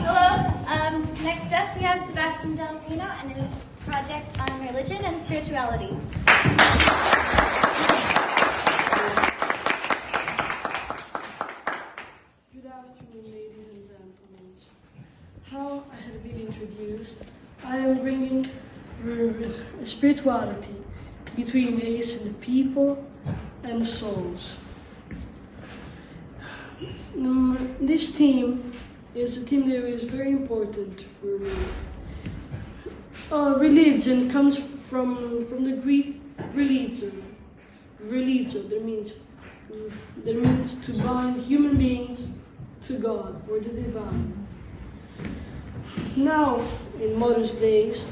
Hello. Next up, we have Sebastian and his project on religion and spirituality. Good afternoon, ladies and gentlemen. How I have been introduced, I am bringing spirituality between ancient people and souls. This theme is a theme that is very important for me. Religion comes from the Greek religion. Religion, that means to bind human beings to God or the divine. Now, in modern days,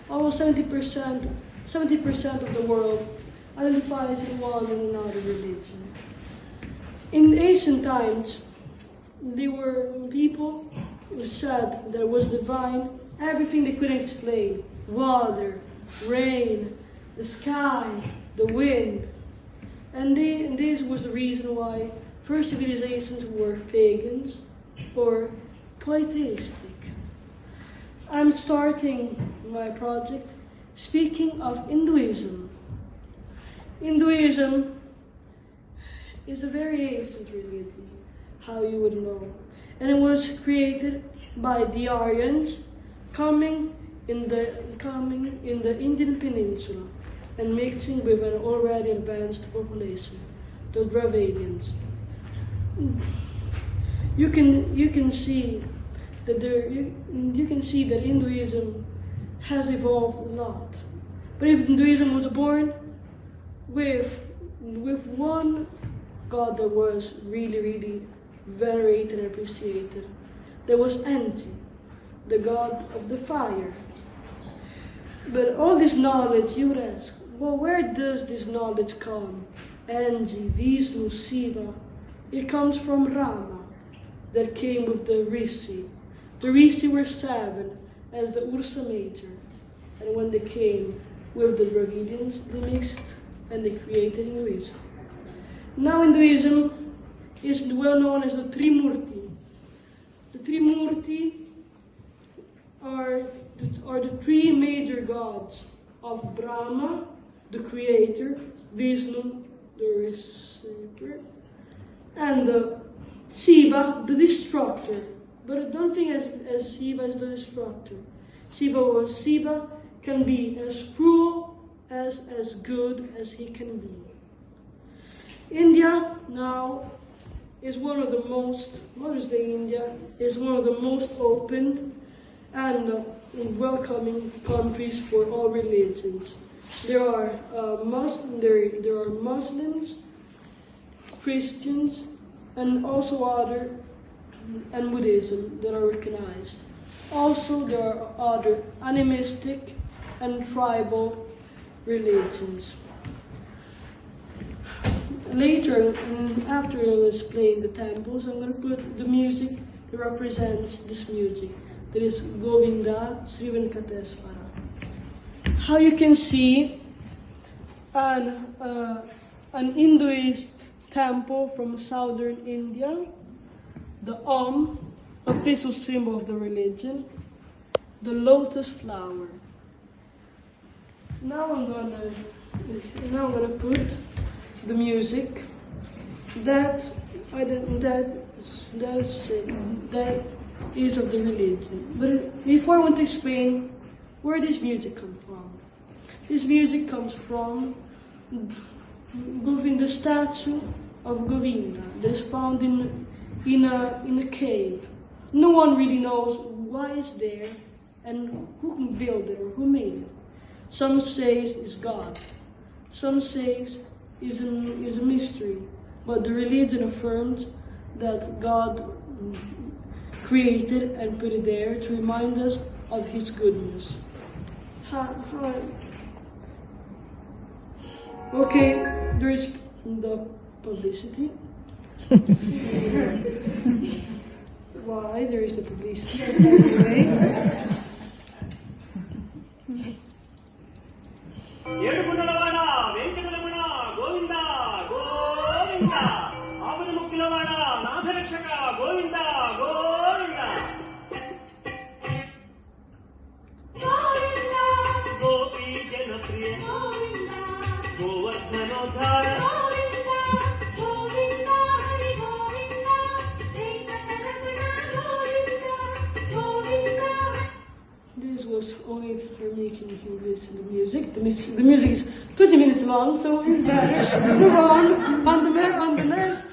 almost 70% of the world identifies in one and another religion. In ancient times, there were people who said there was divine everything they couldn't explain: water, rain, the sky, the wind. And this was the reason why first civilizations were pagans or polytheistic. I'm starting my project speaking of Hinduism. Hinduism is a very ancient religion, how you would know. And it was created by the Aryans coming in the Indian Peninsula and mixing with an already advanced population, the Dravidians. You can see that Hinduism has evolved a lot. But if Hinduism was born with one god that was really venerated and appreciated, there was Enki, the god of the fire. But all this knowledge, you would ask, well, where does this knowledge come? Enki, Vishnu, Shiva. It comes from Rama, that came with the Rishi. The Rishi were 7 as the Ursa Major. And when they came with the Dravidians, they mixed and they created Hinduism. Now Hinduism is well known as the Trimurti. The Trimurti are the 3 major gods of Brahma, the creator, Vishnu, the receiver, and Shiva, the destructor. But don't think as Shiva as the destructor. Shiva can be as cruel as good as he can be. India now is one of the most, modern day India is one of the most open and welcoming countries for all religions. There are Muslims, Christians, and also and Buddhism that are recognized. Also, there are other animistic and tribal religions. Later, after I explain the temples, I'm going to put the music that represents this music. That is Govinda Sri Venkateswara. How you can see an Hinduist temple from southern India, the official symbol of the religion, the lotus flower. Now I'm gonna put the music that is of the religion. But before I want to explain where this music comes from. This music comes from the statue of Govinda that is found in a cave. No one really knows why it's there and who built it or who made it. Some say it's God. Some say is a mystery. But the religion affirms that God created and put it there to remind us of His goodness. Okay, there is the publicity. Why there is the publicity? Anyway. Govinda, Govinda, Govinda, Abadu Mukkilawada, Natharaksha the music is 20 minutes long, so we better move on the next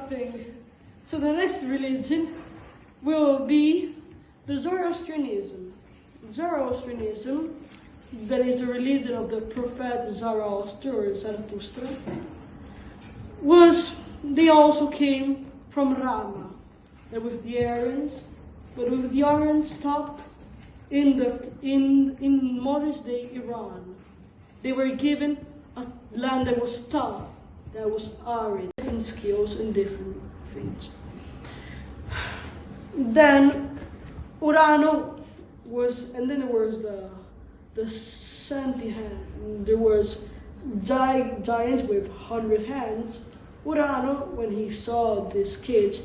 thing. So the next religion will be the Zoroastrianism. Zoroastrianism, that is the religion of the prophet Zoroaster or Zarathustra, they also came from Rama, and with the Aryans, but with the Aryans stopped in modern day Iran. They were given a land that was tough, that was arid, different skills and different things. Then Urano was, and then there was the Santi hand. There was giants with 100 hands. Urano, when he saw these kids,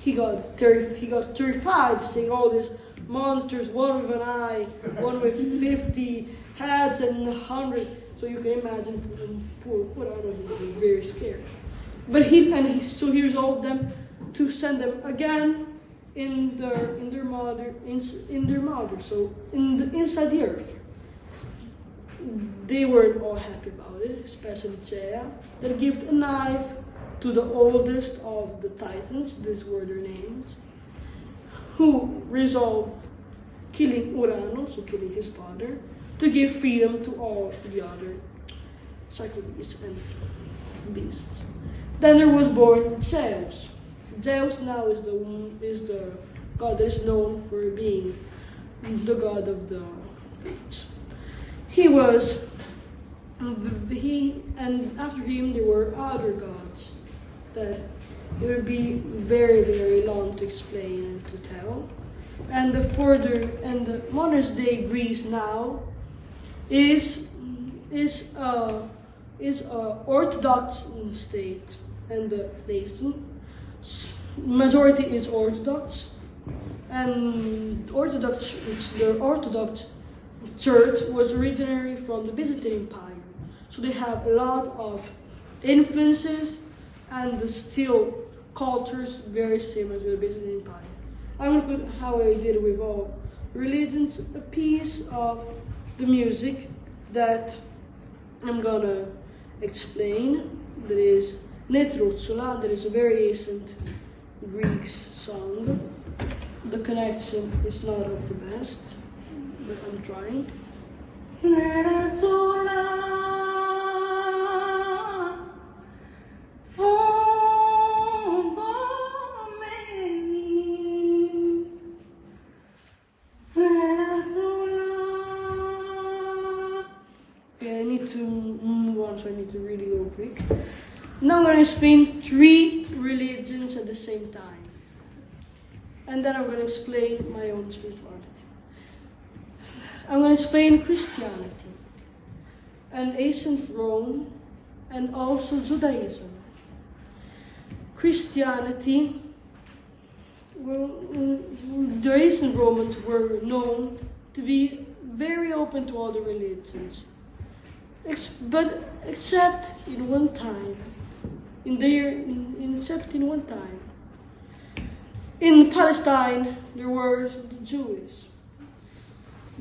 he got terrified, seeing all these monsters, one with an eye, one with 50 heads and 100. So you can imagine poor Urano, he was very scared. But he resolved them to send them again in their mother, so inside the earth. They weren't all happy about it, especially Zea, that gave a knife to the oldest of the Titans, these were their names, who resolved killing Urano, so killing his father, to give freedom to all the other Cyclops and beasts. Then there was born Zeus. Zeus now is the god that is known for being the god of the fates. And after him there were other gods that it would be very, very long to explain and to tell. And the modern day Greece now is a Orthodox state, and the nation majority is Orthodox, and the Orthodox Church was originally from the Byzantine Empire, so they have a lot of influences and still cultures very similar to the Byzantine Empire. I'm going to put how I did with all religions, a piece of the music that I'm going to explain. That is Netruzula, that is a very ancient Greek song. The connection is not of the best, but I'm trying. Okay, I need to move on, so I need to really go quick. Now I'm going to explain 3 religions at the same time. And then I'm going to explain my own spirituality. I'm going to explain Christianity, and ancient Rome, and also Judaism. Christianity, the ancient Romans were known to be very open to other religions, except in one time. In Palestine, there were the Jews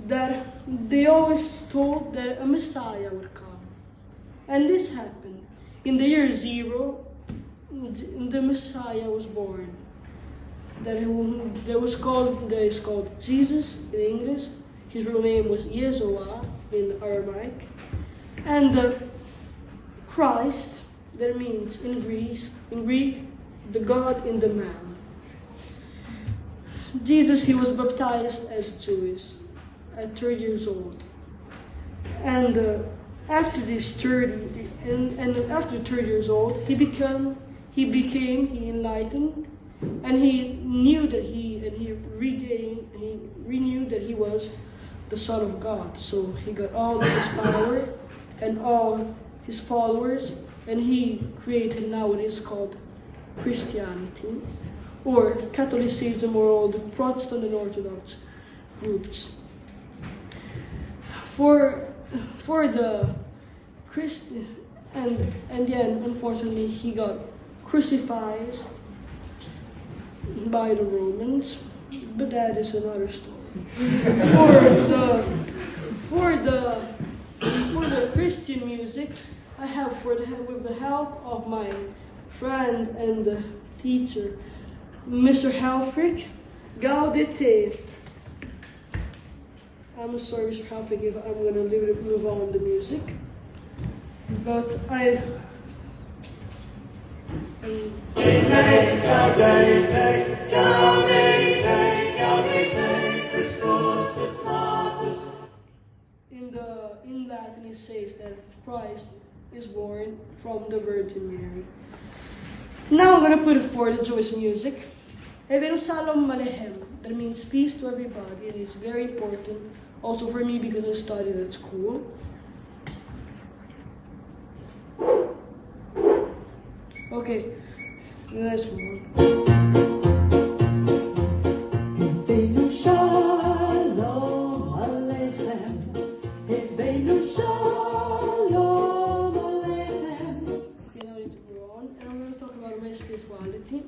that they always told that a Messiah would come. And this happened. In the year 0, the Messiah was born. That is called Jesus in English. His real name was Yeshua in Aramaic. And Christ, that means in Greek, the God in the man. Jesus, he was baptized as Jewish at 30 years old, and after 30 years old, he enlightened, and he knew that he renewed that he was the Son of God. So he got all his power and all his followers, and he created now what is called Christianity, or Catholicism, or all the Protestant and Orthodox groups. For the Christian, and then unfortunately he got crucified by the Romans, but that is another story. For the Christian music, I have with the help of my friend and the teacher, Mr. Halfrick, Gaudete. I'm sorry, Mr. Halfrick, if I'm going to move on with the music. But in Latin it says that Christ is born from the Virgin Mary. Now I'm going to put it for the Jewish music. Evangelicum Aleichem, that means peace to everybody, and it's very important also for me because I studied at school. Okay, let's move on. Shalom Aleichem, Eveinu Shalom Aleichem. Okay, now I need to go on, and I'm going to talk about my spirituality.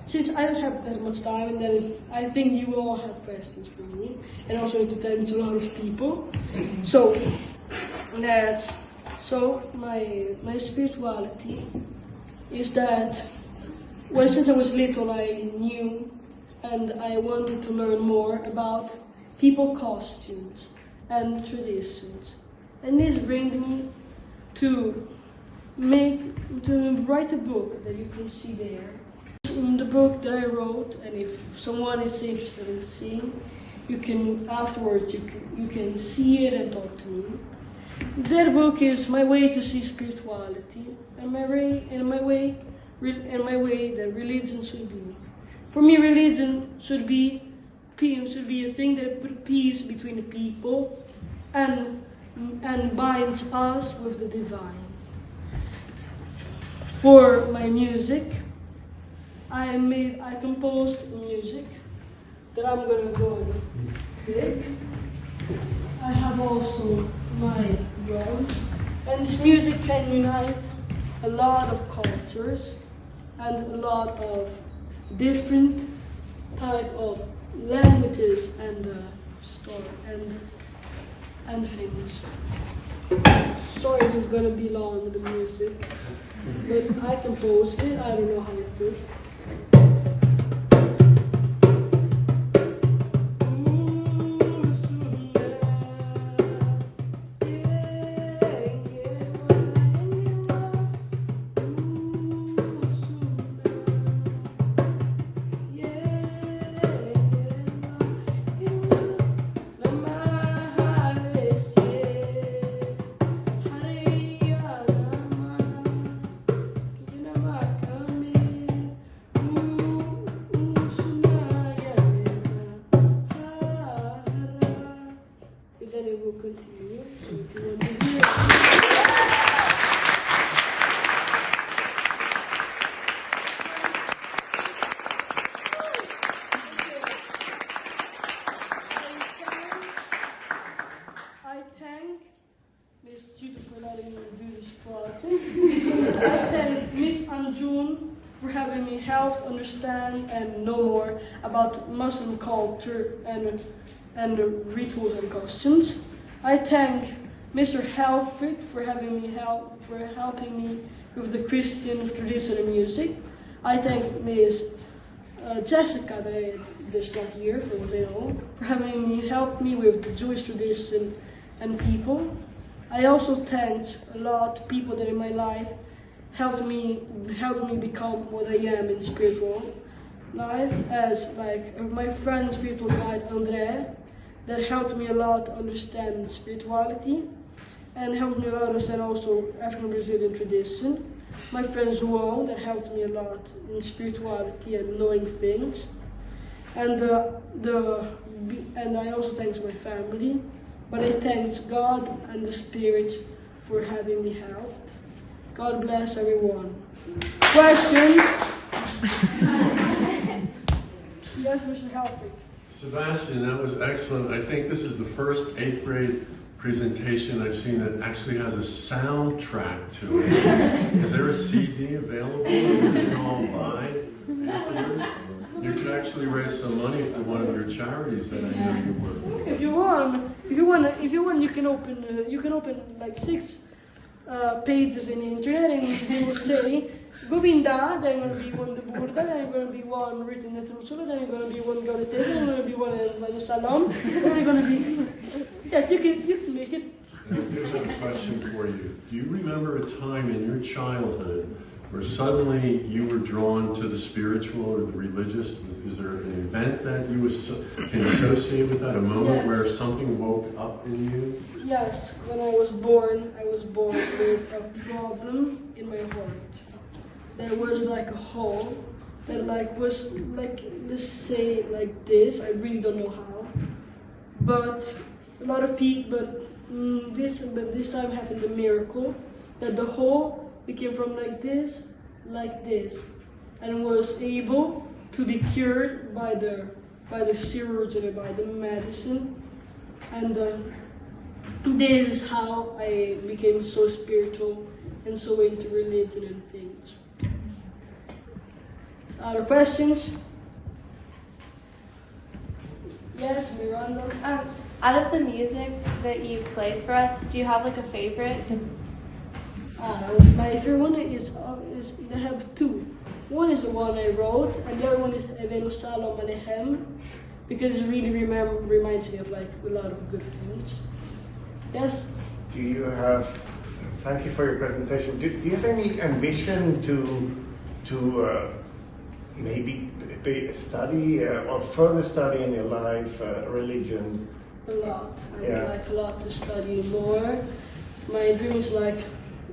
Since I don't have that much time, and then I think you will all have questions for me, and also it depends on a lot of people. So my spirituality is that since I was little, I knew and I wanted to learn more about people costumes and traditions. And this brings me to write a book that you can see there. In the book that I wrote, and if someone is interested in seeing, you can afterwards you can see it and talk to me. That book is my way to see spirituality and my way that religion should be. For me, religion should be a thing that puts peace between the people and binds us with the divine. For my music, I composed music that I'm gonna go and pick. I have also my drums, and this music can unite a lot of cultures and a lot of different type of languages and and things. Sorry if it's gonna be long with the music, but I composed it. I don't know how to do it. Then it will continue. So if you want to hear it. I thank Miss Judith for letting me do this project. I thank Miss Anjun for having me help understand and know more about Muslim culture and the rituals and costumes. I thank Mr. Halfrick for helping me with the Christian tradition and music. I thank Miss Jessica, that's not here for what I know, for having me help me with the Jewish tradition and people. I also thanked a lot of people that in my life helped me become what I am in spiritual life, as like my friend spiritual guide André, that helped me a lot to understand spirituality and helped me a lot to understand also African Brazilian tradition. My friend João, that helped me a lot in spirituality and knowing things. And I also thank my family, but I thank God and the Spirit for having me helped. God bless everyone. Questions? Yes, Mr. Halford. Sebastian, that was excellent. I think this is the first 8th grade presentation I've seen that actually has a soundtrack to it. Is there a CD available that you can all buy afterwards? You can actually raise some money for one of your charities that I know you work with. If you want, you can open like 6 pages in the internet, and you will say, Govinda, then going to be one the Buddha, then going to be one written in the Trusula, then going to be one Galatena, then going to be one in Salam, then going to be. Yes, you can make it. I have a question for you. Do you remember a time in your childhood where suddenly you were drawn to the spiritual or the religious? Is there an event that you can associate with that? A moment Yes. where something woke up in you? Yes, when I was born with a problem in my heart. There was like a hole that was like, let's say like this. I really don't know how, but a lot of people. But this time happened a miracle that the hole became from like this, and was able to be cured by the surgery, by the medicine, and this is how I became so spiritual and so into religion and things. Other questions? Yes, Miranda. Out of the music that you play for us, do you have like a favorite? My favorite one is I have 2. One is the one I wrote, and the other one is Evenu Salom Aleichem, because it really reminds me of like a lot of good things. Yes. Do you have? Thank you for your presentation. Do you have any ambition to maybe study or further study in your life religion? A lot. I Yeah. would like a lot to study more. My dream is like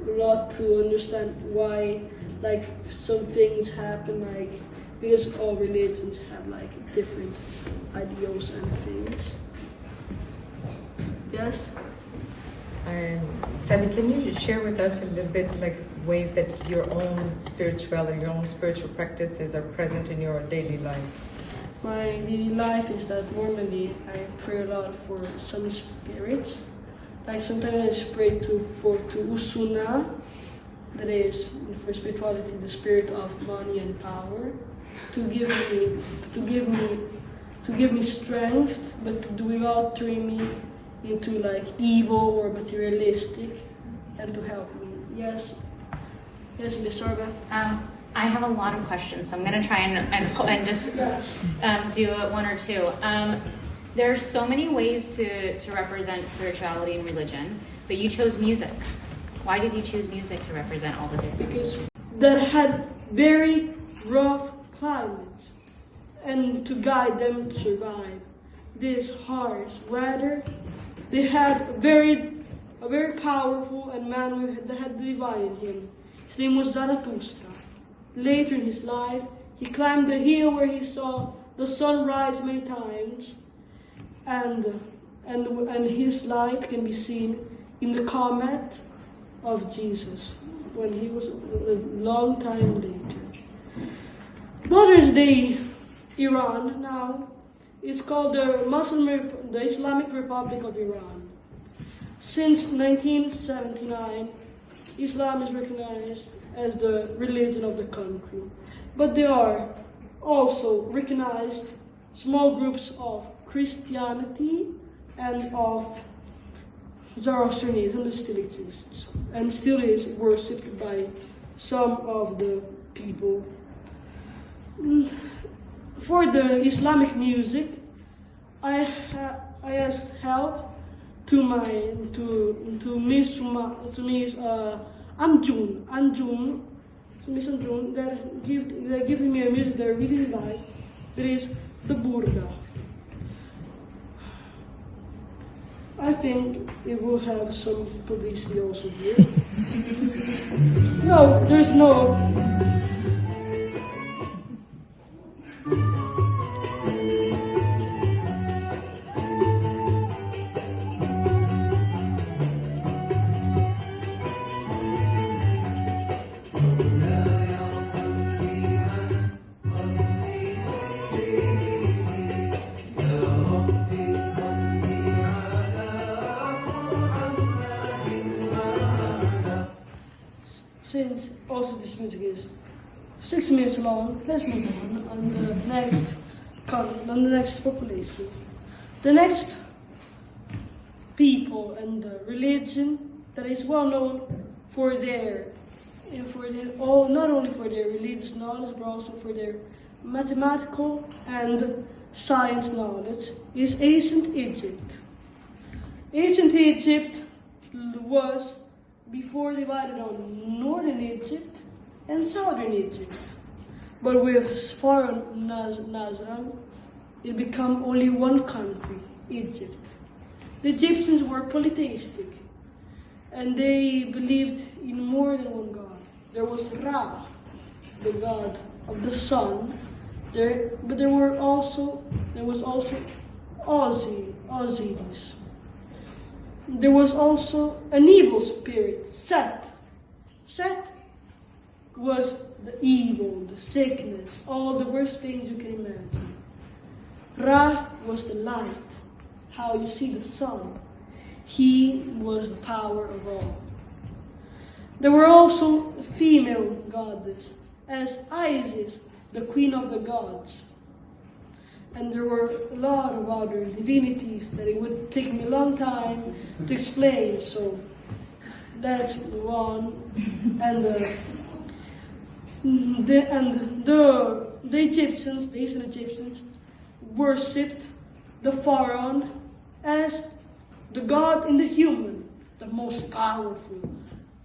a lot to understand why like some things happen, like because all religions have like different ideals and things. Yes. Sebi, can you just share with us a little bit like ways that your own spirituality, your own spiritual practices are present in your daily life? My daily life is that normally I pray a lot for some spirits. Like sometimes I pray to Usuna, that is for spirituality, the spirit of money and power, to give me strength, but to do it all turn me into like evil or materialistic, and to help me. Yes, Miss Sarba. I have a lot of questions, so I'm going to try and just do one or two. There are so many ways to represent spirituality and religion, but you chose music. Why did you choose music to represent all the different? Because that had very rough climates, and to guide them to survive this harsh weather, they had a very powerful and man that had divided him. His name was Zarathustra. Later in his life, he climbed the hill where he saw the sun rise many times, and his light can be seen in the comet of Jesus when he was a long time later. Mother's Day, Iran now is called the Islamic Republic of Iran. Since 1979, Islam is recognized as the religion of the country, but there are also recognized small groups of Christianity and of Zoroastrianism that still exists and still is worshipped by some of the people. For the Islamic music, I asked help to Miss Anjun, that gives me a music that I really like. That is the Burda. I think it will have some publicity also here. No, there's no. Since also this music is 6 minutes long, let's move on the next population. The next people and the religion that is well known for their, not only for their religious knowledge but also for their mathematical and science knowledge is ancient Egypt. Ancient Egypt was before divided on northern Egypt and southern Egypt. But with Pharaoh Nazran, it became only one country, Egypt. The Egyptians were polytheistic, and they believed in more than one god. There was Ra, the god of the sun, but there was also Osiris. There was also an evil spirit, Set. Set was the evil, the sickness, all the worst things you can imagine. Ra was the light, how you see the sun. He was the power of all. There were also a female goddess, as Isis, the queen of the gods. And there were a lot of other divinities that it would take me a long time to explain, so let's move on. And the Egyptians, the ancient Egyptians, worshipped the pharaoh as the god in the human, the most powerful,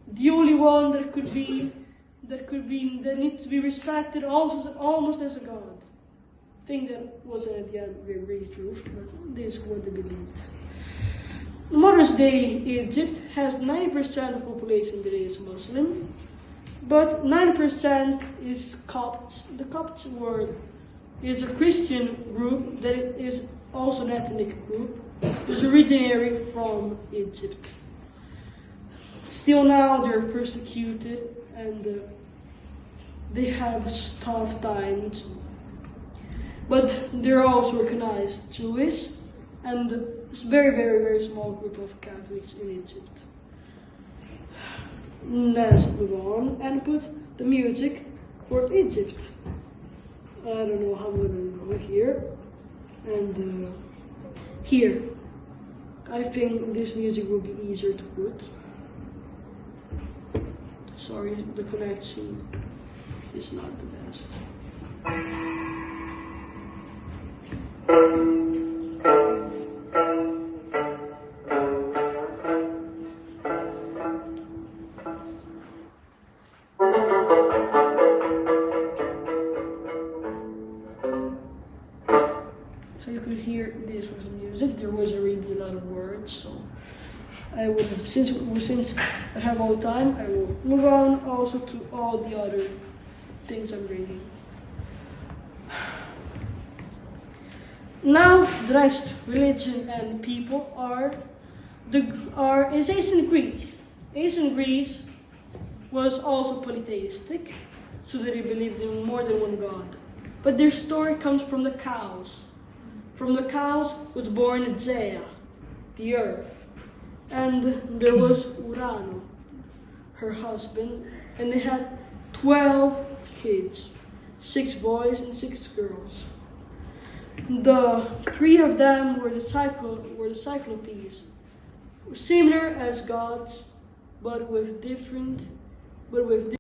the only one that needs to be respected almost as a god. Thing that wasn't at the end really true, but this is what they believed. Modern day Egypt has 90% of the population that is Muslim, but 9% is Copts. The Copts is a Christian group that is also an ethnic group. It's originary from Egypt. Still now they're persecuted and they have tough times. But they're also recognized Jewish, and it's a very, very, very small group of Catholics in Egypt. Let's move on and put the music for Egypt. I don't know how I'm going to go here. And here. I think this music will be easier to put. Sorry, the connection is not the best. You could hear this was music. There was already a lot of words, so I will, since I have all the time, I will move on also to all the other things I'm bringing. Now, the next religion and people is ancient Greece. Ancient Greece was also polytheistic, so that they believed in more than one god. But their story comes from the cows. From the cows was born Gaia, the earth, and there was Urano, her husband, and they had 12 kids, 6 boys and 6 girls. The 3 of them were the Cyclopes, similar as gods, but with different